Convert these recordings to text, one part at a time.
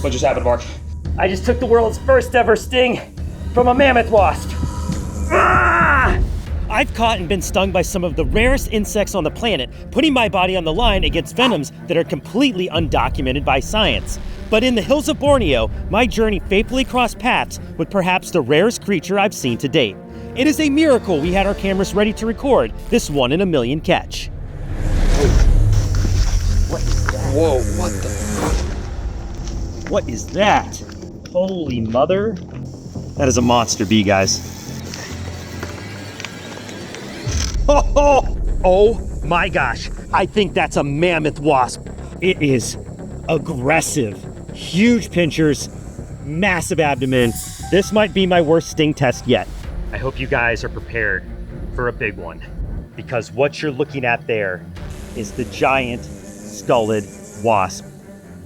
What just happened, Mark? I just took the world's first ever sting from a mammoth wasp. Ah! I've caught and been stung by some of the rarest insects on the planet, putting my body on the line against venoms that are completely undocumented by science. But in the hills of Borneo, my journey faithfully crossed paths with perhaps the rarest creature I've seen to date. It is a miracle we had our cameras ready to record this 1 in a million catch. What is that? Whoa, what the? What is that? Holy mother. That is a monster bee, guys. Oh my gosh. I think that's a mammoth wasp. It is aggressive. Huge pinchers, massive abdomen. This might be my worst sting test yet. I hope you guys are prepared for a big one, because what you're looking at there is the giant skulled wasp,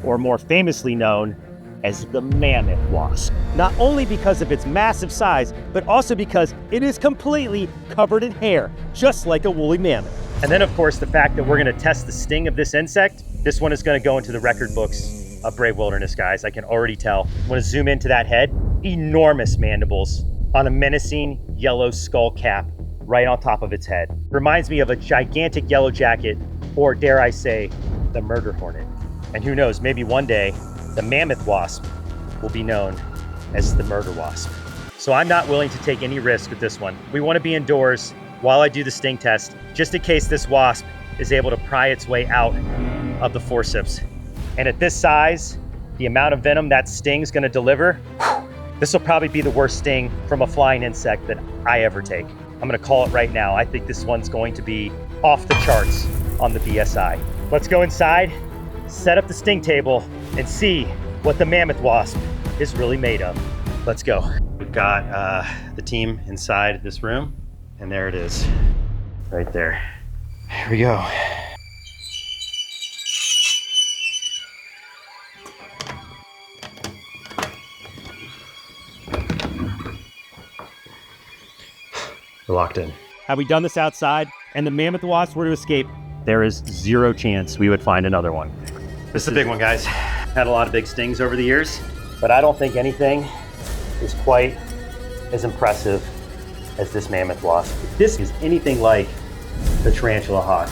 or more famously known as the mammoth wasp. Not only because of its massive size, but also because it is completely covered in hair, just like a woolly mammoth. And then of course, the fact that we're gonna test the sting of this insect, this one is gonna go into the record books of Brave Wilderness, guys. I can already tell. I'm gonna zoom into that head. Enormous mandibles on a menacing yellow skull cap right on top of its head. Reminds me of a gigantic yellow jacket, or dare I say, the murder hornet. And who knows, maybe one day, the mammoth wasp will be known as the murder wasp. So I'm not willing to take any risk with this one. We want to be indoors while I do the sting test, just in case this wasp is able to pry its way out of the forceps. And at this size, the amount of venom that sting's gonna deliver, this will probably be the worst sting from a flying insect that I ever take. I'm gonna call it right now. I think this one's going to be off the charts on the BSI. Let's go inside, set up the sting table, and see what the mammoth wasp is really made of. Let's go. We've got the team inside this room, and there it is, right there. Here we go. We're locked in. Had we done this outside and the mammoth wasp were to escape, there is zero chance we would find another one. This is a big one, guys. Had a lot of big stings over the years, but I don't think anything is quite as impressive as this mammoth wasp. If this is anything like the tarantula hawk,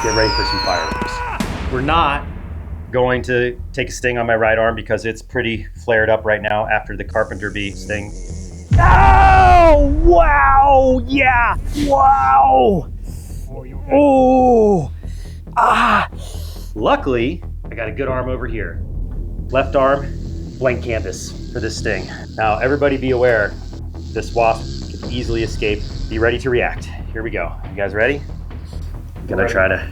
get ready for some fireworks. We're not going to take a sting on my right arm because it's pretty flared up right now after the carpenter bee sting. Oh, wow, yeah, wow. Oh, ah. Luckily, I got a good arm over here. Left arm, blank canvas for this sting. Now, everybody be aware, this wasp can easily escape. Be ready to react. Here we go. You guys ready? Gonna try to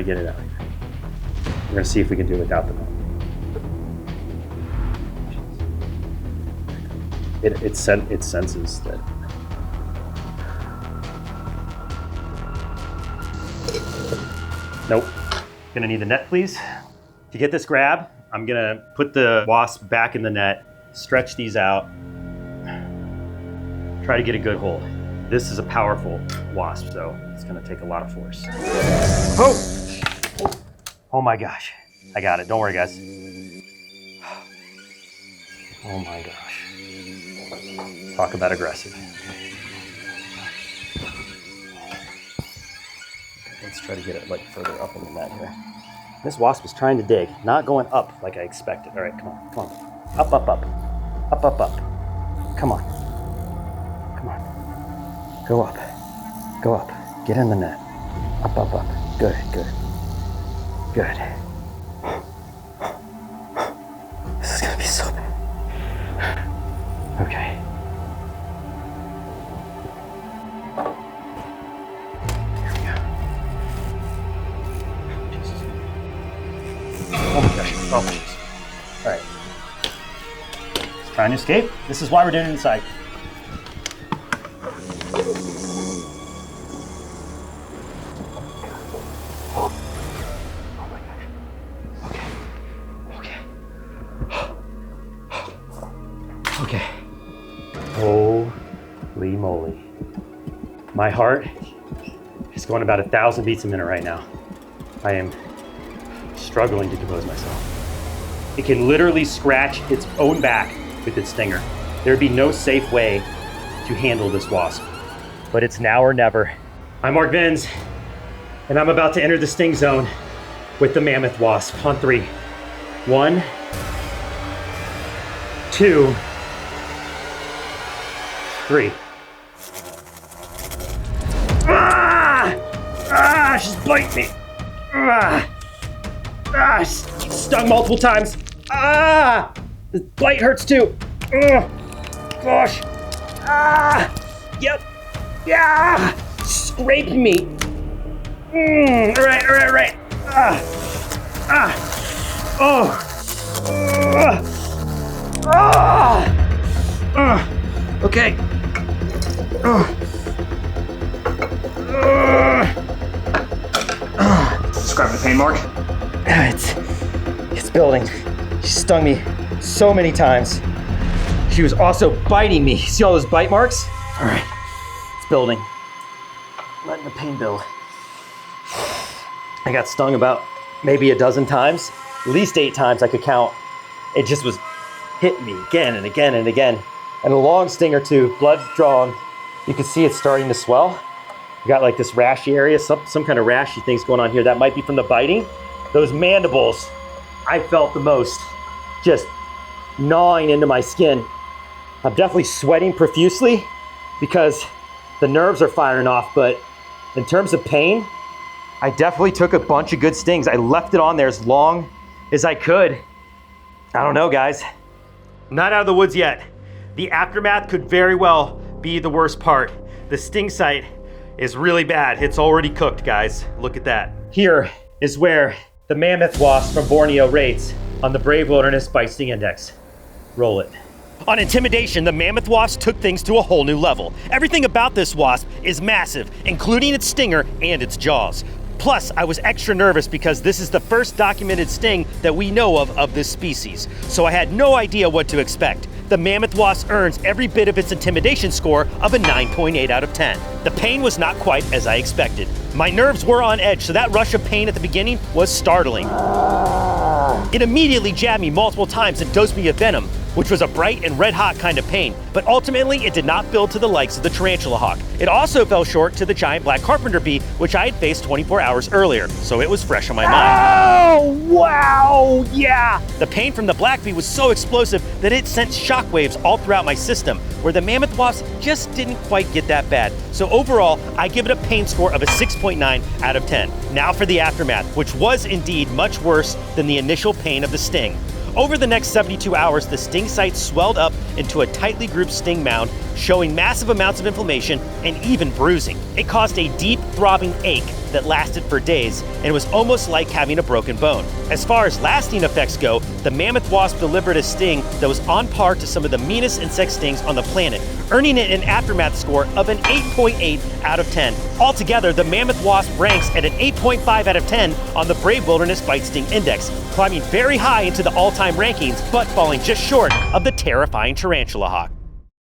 get it out. We're gonna see if we can do it without the bone. It senses that. Nope. Gonna need the net, please. To get this grab, I'm gonna put the wasp back in the net, stretch these out, try to get a good hold. This is a powerful wasp, so it's gonna take a lot of force. Oh! Oh my gosh. I got it. Don't worry, guys. Oh my gosh. Talk about aggressive. Let's try to get it like further up in the net here. This wasp is trying to dig, not going up like I expected. All right, come on, come on. Up, up, up. Up, up, up. Come on. Come on. Go up. Go up. Get in the net. Up, up, up. Good, good. Good. This is gonna be so bad. Okay. Here we go. Jesus. Oh my gosh. Oh, jeez. All right. It's trying to escape. This is why we're doing it inside. Okay. Holy moly. My heart is going about 1,000 beats a minute right now. I am struggling to compose myself. It can literally scratch its own back with its stinger. There'd be no safe way to handle this wasp. But it's now or never. I'm Mark Vins, and I'm about to enter the sting zone with the Mammoth Wasp on 3. 1, 2, 3. She's biting me. She's stung multiple times. The bite hurts too. Gosh. Yep. Yeah. Scraping me. All right. Okay. Describe the pain, Mark. It's building. She stung me so many times. She was also biting me. See all those bite marks? All right, it's building. Letting the pain build. I got stung about maybe a dozen times, at least 8 times I could count. It just was hitting me again and again and again. And a long sting or two, blood drawn. You can see it's starting to swell. I got like this rashy area, some kind of rashy things going on here. That might be from the biting. Those mandibles, I felt the most, just gnawing into my skin. I'm definitely sweating profusely because the nerves are firing off, but in terms of pain, I definitely took a bunch of good stings. I left it on there as long as I could. I don't know, guys. I'm not out of the woods yet. The aftermath could very well be the worst part. The sting site is really bad. It's already cooked, guys. Look at that. Here is where the Mammoth Wasp from Borneo rates on the Brave Wilderness Bite Sting Index. Roll it. On intimidation, the Mammoth Wasp took things to a whole new level. Everything about this wasp is massive, including its stinger and its jaws. Plus, I was extra nervous because this is the first documented sting that we know of this species, so I had no idea what to expect. The Mammoth Wasp earns every bit of its intimidation score of a 9.8 out of 10. The pain was not quite as I expected. My nerves were on edge, so that rush of pain at the beginning was startling. It immediately jabbed me multiple times and dosed me with venom, which was a bright and red-hot kind of pain, but ultimately it did not build to the likes of the tarantula hawk. It also fell short to the giant black carpenter bee, which I had faced 24 hours earlier, so it was fresh on my mind. Oh, wow, yeah! The pain from the black bee was so explosive that it sent shockwaves all throughout my system, where the Mammoth Wasp just didn't quite get that bad. So overall, I give it a pain score of a 6.9 out of 10. Now for the aftermath, which was indeed much worse than the initial pain of the sting. Over the next 72 hours, the sting site swelled up into a tightly grouped sting mound, showing massive amounts of inflammation and even bruising. It caused a deep, throbbing ache that lasted for days, and it was almost like having a broken bone. As far as lasting effects go, the Mammoth Wasp delivered a sting that was on par to some of the meanest insect stings on the planet, earning it an aftermath score of an 8.8 out of 10. Altogether, the Mammoth Wasp ranks at an 8.5 out of 10 on the Brave Wilderness Bite Sting Index, climbing very high into the all-time rankings, but falling just short of the terrifying tarantula hawk.